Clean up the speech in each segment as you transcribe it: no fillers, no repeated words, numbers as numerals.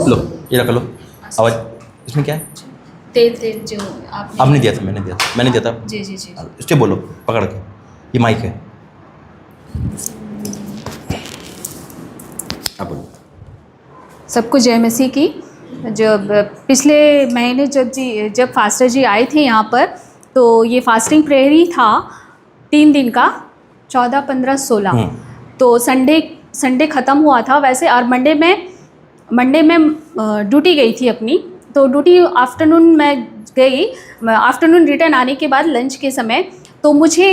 लो ये रख लो। आवाज़ इसमें क्या है? तेल तेल जो आपने दिया था, मैंने दिया था। जी जी जी। इससे बोलो पकड़ के, ये माइक है। आप बोलो। सबको जय मसीह की। जब पिछले महीने जब फास्टर जी आए थे यहाँ पर, तो ये फास्टिंग प्रेयर ही था 3 दिन का, 14, 15, 16। तो संडे ख़त्म हुआ था वैसे, और मंडे में ड्यूटी गई थी अपनी। तो ड्यूटी आफ्टरनून में गई, आफ्टरनून रिटर्न आने के बाद लंच के समय, तो मुझे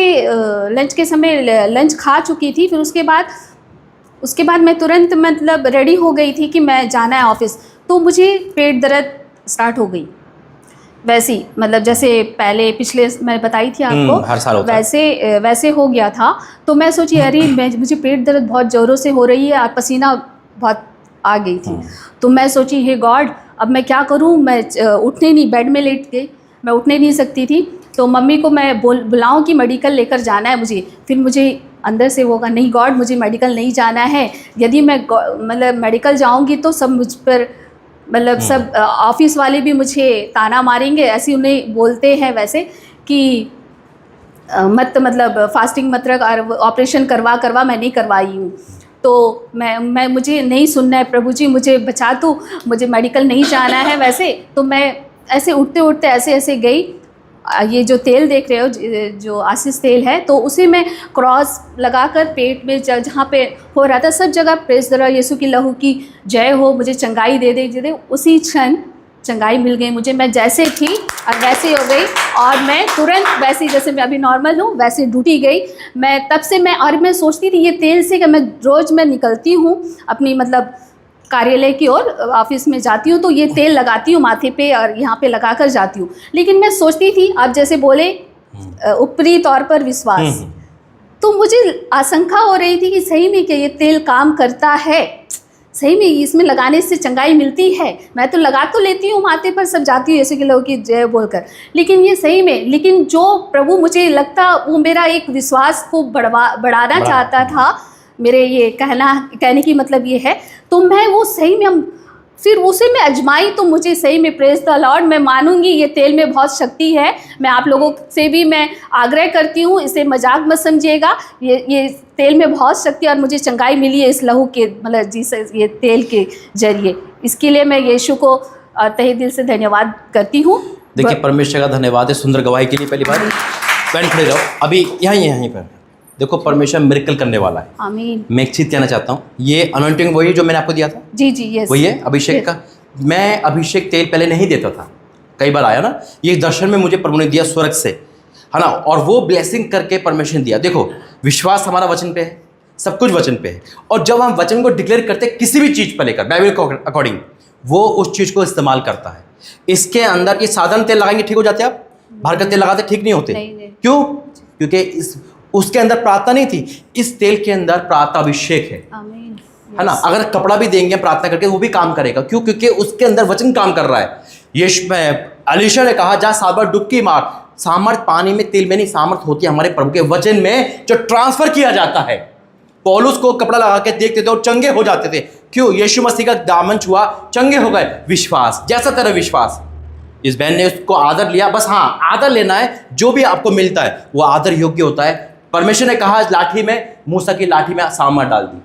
लंच के समय लंच खा चुकी थी। फिर उसके बाद मैं तुरंत मतलब रेडी हो गई थी कि मैं जाना है ऑफिस। तो मुझे पेट दर्द स्टार्ट हो गई वैसे ही, मतलब जैसे पहले पिछले मैं बताई थी आपको, हर साल होता है। वैसे हो गया था। तो मैं सोची अरे मुझे पेट दर्द बहुत ज़ोरों से हो रही है और पसीना बहुत आ गई थी। तो मैं सोची हे गॉड, अब मैं क्या करूं। मैं उठने नहीं, बेड में लेट गई, मैं उठने नहीं सकती थी। तो मम्मी को मैं बुलाऊं कि मेडिकल लेकर जाना है मुझे। फिर मुझे अंदर से होगा नहीं गॉड, मुझे मेडिकल नहीं जाना है। यदि मैं मतलब मेडिकल जाऊंगी तो सब मुझ पर, मतलब सब ऑफिस वाले भी मुझे ताना मारेंगे। ऐसे उन्हें बोलते हैं वैसे कि मत मतलब फास्टिंग मत रख, और ऑपरेशन करवा मैं नहीं करवाई हूँ। तो मैं मुझे नहीं सुनना है, प्रभु जी मुझे बचा दो, मुझे मेडिकल नहीं जाना है वैसे। तो मैं ऐसे उठते ऐसे गई। ये जो तेल देख रहे हो, जो आशीष तेल है, तो उसे मैं क्रॉस लगाकर पेट में जहाँ पे हो रहा था सब जगह प्रेस दरा, यीशु की लहू की जय हो, मुझे चंगाई दे दे। उसी क्षण चंगाई मिल गई मुझे। मैं जैसे थी और वैसे हो गई, और मैं तुरंत वैसे जैसे मैं अभी नॉर्मल हूँ वैसे ड्यूटी गई। मैं तब से मैं सोचती थी ये तेल से कि मैं रोज़ निकलती हूँ अपनी मतलब कार्यालय की ओर, ऑफिस में जाती हूँ तो ये तेल लगाती हूँ माथे पे और यहाँ पे लगा कर जाती हूँ। लेकिन मैं सोचती थी, आप जैसे बोले ऊपरी तौर पर विश्वास, तो मुझे आशंका हो रही थी कि सही में क्या ये तेल काम करता है, सही में इसमें लगाने से चंगाई मिलती है। मैं तो लगा तो लेती हूँ माथे पर, सब जाती हूँ यीशु के लहू की जय बोलकर, लेकिन ये सही में, लेकिन जो प्रभु मुझे लगता वो मेरा एक विश्वास को बढ़ाना चाहता था। मेरे ये कहने की मतलब ये है। तो मैं वो सही में फिर उसे मैं अजमाई, तो मुझे सही में प्रेज द लॉर्ड, मैं मानूंगी ये तेल में बहुत शक्ति है। मैं आप लोगों से भी मैं आग्रह करती हूँ, इसे मजाक मत समझिएगा। ये तेल में बहुत शक्ति, और मुझे चंगाई मिली है इस लहू के मतलब ये तेल के जरिए। इसके लिए मैं यीशु को तहे दिल से धन्यवाद करती हूँ। देखिए परमेश्वर का धन्यवाद है सुंदर गवाही के लिए। पहली बार पैन खड़े रहो, अभी यहीं पर देखो, परमेश्वर मिरेकल करने वाला है। आमीन। मैं एक चीज़ कहना चाहता हूँ, ये अनॉइंटिंग वही है जो मैंने आपको दिया था। जी जी यस, वही है अभिषेक का। मैं अभिषेक तेल पहले नहीं देता था, कई बार आया ना, ये दर्शन में मुझे प्रभु ने दिया स्वर्ग से, है ना, और वो ब्लेसिंग करके परमेश्वर ने दिया। देखो विश्वास हमारा वचन पे है, सब कुछ वचन पे है, और जब हम वचन को डिक्लेयर करते हैं किसी भी चीज़ पर लेकर बाइबल को अकॉर्डिंग, वो उस चीज़ को इस्तेमाल करता है। इसके अंदर ये साधारण तेल लगाएंगे ठीक हो जाते हैं, आप बाहर का तेल लगाते ठीक नहीं होते। क्यों? क्योंकि उसके अंदर प्रार्थना नहीं थी, इस तेल के अंदर प्रार्थना अभिषेक है ना। अगर कपड़ा भी देंगे प्रार्थना करके वो भी काम करेगा। क्यों? क्योंकि उसके अंदर वचन काम कर रहा है। यीशु अलीशा ने कहा जा 7 बार डुबकी मार। सामर्थ पानी में तेल में नहीं, सामर्थ होती है हमारे प्रभु के वचन में जो ट्रांसफर किया जाता है। पौलुस को कपड़ा लगा के देखते थे और चंगे हो जाते थे। क्यों? यीशु मसीह का दामन छुआ, चंगे हो गए। विश्वास, जैसा तेरा विश्वास। इस बहन ने उसको आदर लिया। बस हाँ, आदर लेना है, जो भी आपको मिलता है वो आदर योग्य होता है। परमेश्वर ने कहा लाठी में, मूसा की लाठी में सामर डाल दी,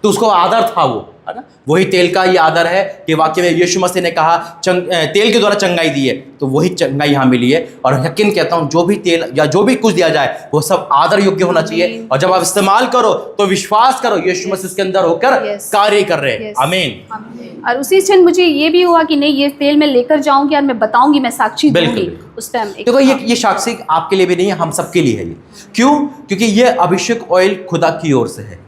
तो उसको आदर था वो, है ना। वही तेल का ये आदर है कि वाक्य में यीशु मसीह ने कहा तेल के द्वारा चंगाई दी है, तो वही चंगाई यहाँ मिली है। और यकीन कहता हूँ जो भी तेल या जो भी कुछ दिया जाए वो सब आदर योग्य होना चाहिए। और जब आप इस्तेमाल करो तो विश्वास करो यीशु मसीह के अंदर होकर कार्य कर रहे हैं। आमीन। और उसी क्षण मुझे ये भी हुआ कि नहीं, ये तेल मैं लेकर जाऊंगी और मैं बताऊंगी, मैं साक्षी दूंगी उस टाइम। देखो ये साक्षी आपके लिए भी नहीं है, हम सबके लिए है ये। क्यों? क्योंकि ये अभिषेक ऑयल खुदा की ओर से है,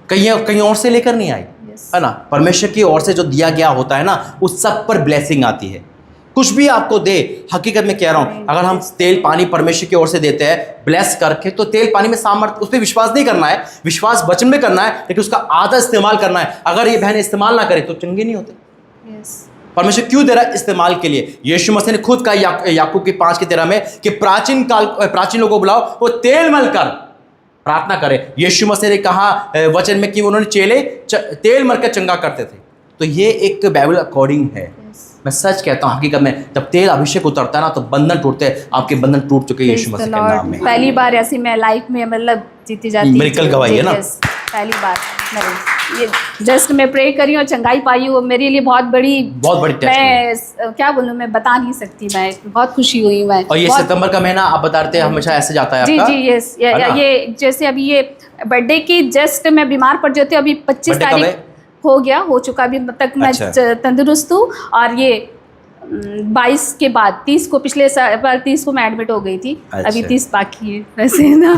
कहीं और से लेकर नहीं आई, है ना। परमेश्वर की ओर से जो दिया गया होता है ना, उस सब पर ब्लेसिंग आती है। कुछ भी आपको दे, हकीकत में कह रहा हूँ, अगर हम तेल पानी परमेश्वर की ओर से देते हैं ब्लेस करके, तो तेल पानी में सामर्थ्य, उस पर विश्वास नहीं करना है, विश्वास वचन में करना है, लेकिन उसका आधा इस्तेमाल करना है। अगर ये बहन इस्तेमाल ना करे तो चंगे नहीं होते। परमेश्वर क्यों दे रहा है? इस्तेमाल के लिए। यीशु मसीह ने खुद कहा याकूब की 5:13 में कि प्राचीन लोगों को बुलाओ, वो तेल मलकर प्रार्थना करे। यीशु मसीह ने कहा वचन में कि उन्होंने चेले तेल मलकर चंगा करते थे। तो ये एक बाइबल अकॉर्डिंग है। मैं सच कहता हूँ, हकीकत में जब तेल अभिषेक उतरता है ना तो बंधन टूटते हैं। आपके बंधन टूट चुके हैं यीशु Praise the मसीह के Lord. नाम में। पहली बार ऐसी मैं लाइफ में मतलब जीती जाती हूँ। Miracle गवाही है ना? Yes, पहली बार मैं ये जस्ट मैं प्रे करी और चंगाई पाई हूँ, मेरे लिए बहुत बड़ी टेस्ट मैं क्या बोलूँ, मैं बता नहीं सकती, मैं बहुत खुशी हुई मैं। और ये सितंबर का महीना आप बता रहे थे हमेशा ऐसे जाता है जी आपका? जी यस, है ना? ये जैसे अभी ये बर्थडे की जस्ट मैं बीमार पड़ जाती हूँ, अभी 25 Birthday कब तारीख है? हो चुका, अभी तक मैं अच्छा। तंदुरुस्त हूँ। और ये 22 के बाद 30 को, पिछले साल 30 को मैं एडमिट हो गई थी। अच्छा। अभी 30 बाकी है वैसे ना।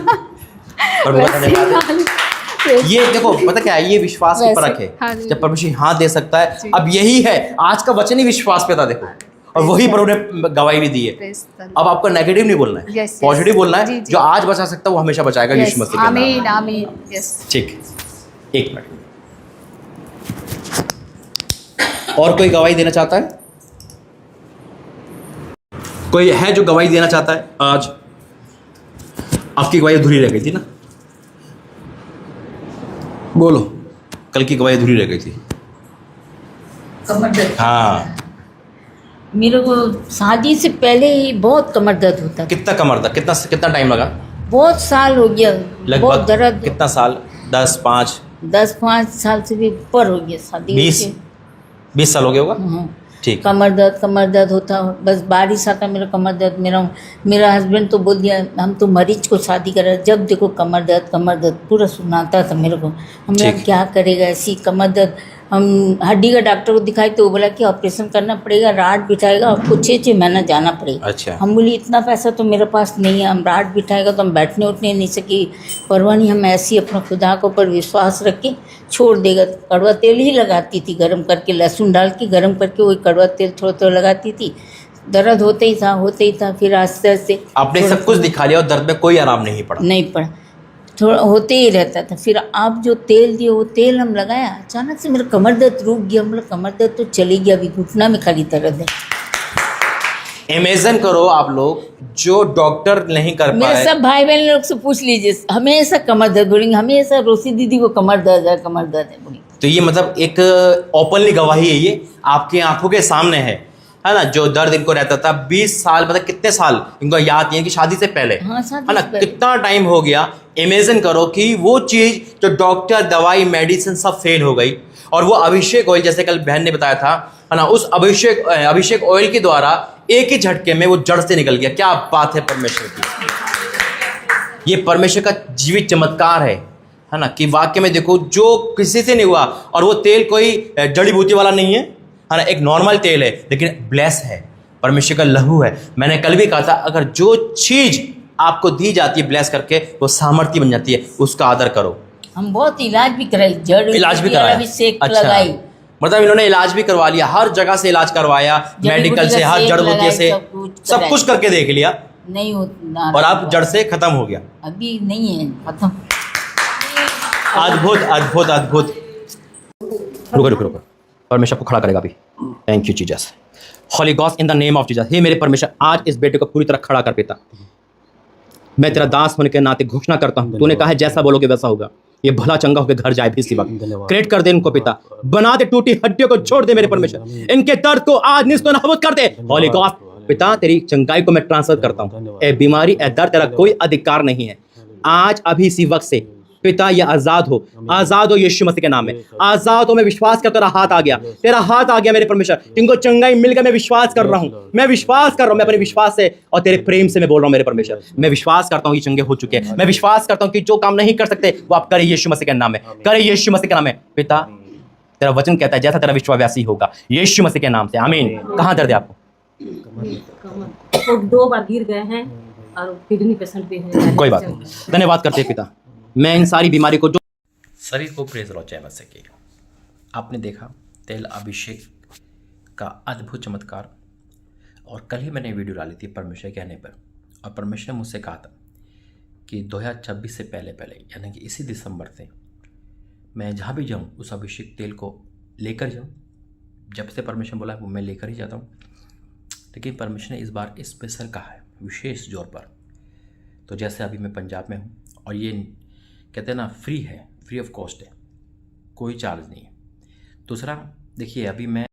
और वो धन्यवाद है। ये देखो पता क्या है, ये विश्वास की परख है। हाँ जी। जब परमेश्वर हाँ दे सकता है, जी। अब यही है आज का वचन ही विश्वास पे था देखो, और वही प्रभु ने गवाही भी दी है। Praise the Lord. अब आपको नेगेटिव नहीं बोलना है, Yes, yes. पॉजिटिव बोलना जी, है। जी। जो आज बचा सकता है वो हमेशा बचाएगा Yes, यीशु मसीह के नाम आमीन में। आमीन। यस ठीक, एक मिनट और कोई गवाही देना चाहता है? कोई है जो गवाही देना चाहता है? आज आपकी गवाही अधूरी रह गई थी ना, बोलो। कल की गवाही अधूरी रह गई थी। कमर दर्द। हाँ, मेरे को शादी से पहले ही बहुत कमर दर्द होता था। कितना कमर था? कितना टाइम लगा? बहुत साल हो गया, बहुत लगभग दर्द। कितना साल? 10-5 10-5 साल से भी ऊपर हो गया शादी 20 साल हो गया होगा। हाँ। ठीक। कमर दर्द होता, बस बारिश आता मेरा कमर दर्द। मेरा हस्बैंड तो बोल दिया हम तो मरीज को शादी कर रहे, जब देखो कमर दर्द पूरा सुनाता था मेरे को। हमने ठीक। क्या करेगा ऐसी कमर दर्द। हम हड्डी का डॉक्टर को दिखाए तो वो बोला कि ऑपरेशन करना पड़ेगा, राड बिठाएगा, आपको 6 महीना जाना पड़ेगा। अच्छा। हम बोली इतना पैसा तो मेरे पास नहीं है, हम राड बिठाएगा तो हम बैठने उठने नहीं सके। परवाह नहीं, हम ऐसे ही अपना खुदा के ऊपर विश्वास रख के छोड़ देगा। कड़वा तेल ही लगाती थी गर्म करके, लहसुन डाल के गर्म करके वही कड़वा तेल थोड़ा थोड़ा लगाती थी। दर्द होते ही था। फिर आस्ते आस्ते आपने सब कुछ दिखा लिया और दर्द में कोई आराम नहीं पड़ा? नहीं पड़ा, थोड़ा होते ही रहता था। फिर आप जो तेल दिए वो तेल हम लगाया, अचानक से मेरा कमर दर्द रुक गया। मतलब कमर दर्द तो चली गया, अभी घुटना में खाली दर्द है। इमेजिन करो आप लोग, जो डॉक्टर नहीं कर मेरे पाए। सब भाई बहन लोग से पूछ लीजिए, हमेशा कमर दर्द बोलेंगे, हमेशा रोसी दीदी को कमर दर्द है बोलेंगे। तो ये मतलब एक ओपनली गवाही है, ये आपकी आंखों के सामने है ना। जो दर्द इनको रहता था 20 साल, मतलब कितने साल इनको याद नहीं है कि शादी से पहले, हाँ, शादी है ना, से पहले। कितना टाइम हो गया। इमेजिन करो कि वो चीज जो डॉक्टर, दवाई, मेडिसिन सब फेल हो गई, और वो अभिषेक ऑयल, जैसे कल बहन ने बताया था, है ना, उस अभिषेक ऑयल के द्वारा एक ही झटके में वो जड़ से निकल गया। क्या बात है परमेश्वर की! ये परमेश्वर का जीवित चमत्कार है ना, कि वाक्य में देखो जो किसी से नहीं हुआ। और वो तेल कोई जड़ी बूटी वाला नहीं है ना, एक नॉर्मल तेल है, लेकिन ब्लेस है, परमेश्वर का लहू है। मैंने कल भी कहा था, अगर जो चीज आपको दी जाती है ब्लेस करके, वो सामर्थ्य बन जाती है, उसका आदर करो। हम बहुत इलाज भी कराई, जड़ इलाज भी कराया? अभिषेक अच्छा। लगाई, मतलब इन्होंने इलाज भी करवा लिया, हर जगह से इलाज करवाया, जड़ी मेडिकल बूटी से, का हर सेक जड़ बूटी लगाई, से, सब कुछ करके देख लिया, नहीं होता। और आप जड़ से खत्म हो गया। अभी नहीं है खत्म। अद्भुत अद्भुत अद्भुत। रुको, परमेश्वर को खड़ा करेगा अभी। Thank you Jesus, Holy Ghost, in the name of Jesus. हे मेरे परमेश्वर, आज इस बेटे को पूरी तरह खड़ा कर पिता। मैं तेरा दास होने के नाते घोषणा करता हूँ, तूने कहा है जैसा बोलोगे वैसा होगा। ये भला चंगा होकर घर जाए भी इसी वक्त। क्रिएट कर दे इनको पिता, बना दे टूटी हड्डियों को, छोड़ दे मेरे परमेश्वर, इनके दर्द को आज निस्तो नाबूद कर दे। होली गॉस्ट पिता, तेरी चंगाई को मैं ट्रांसफर करता हूँ। ए बीमारी, ए दर्द, तेरा कोई अधिकार नहीं है। आज अभी इसी वक्त से पिता ये आजाद हो यीशु मसीह के नाम में, आजाद हो। मैं विश्वास कर, तेरा हाथ आ गया, तेरा हाथ आ गया मेरे परमेश्वर, इनको चंगाई मिल गया। मैं विश्वास कर रहा हूँ, मैं अपने विश्वास से और तेरे प्रेम से मैं बोल रहा हूँ मेरे परमेश्वर। मैं विश्वास करता हूँ कि चंगे हो चुके हैं। मैं विश्वास करता हूँ कि जो काम नहीं कर सकते वो आप करे यीशु मसीह के नाम में, करे यीशु मसीह के नाम में। पिता, तेरा वचन कहता है जैसा तेरा विश्वास वैसा ही होगा, यीशु मसीह के नाम से, आमीन। कहाँ दर्द है आपको? वो 2 बार गिर गए हैं और किडनी पेशेंट भी है। कोई बात नहीं, धन्यवाद करते हैं पिता। मैं इन सारी बीमारी को, जो शरीर को प्रेज लो जय मसीह की। आपने देखा तेल अभिषेक का अद्भुत चमत्कार। और कल ही मैंने वीडियो डाली थी परमेश्वर कहने पर, और परमेश्वर ने मुझसे कहा था कि 2026 से पहले यानी कि इसी दिसंबर से मैं जहाँ भी जाऊँ उस अभिषेक तेल को लेकर जाऊँ। जब से परमेश्वर बोला वो मैं लेकर ही जाता हूँ। लेकिन परमेश्वर ने इस बार स्पेशल कहा है, विशेष जोर पर। तो जैसे अभी मैं पंजाब में हूँ, और ये कहते हैं ना, फ्री है, फ्री ऑफ कॉस्ट है, कोई चार्ज नहीं है। दूसरा, देखिए अभी मैं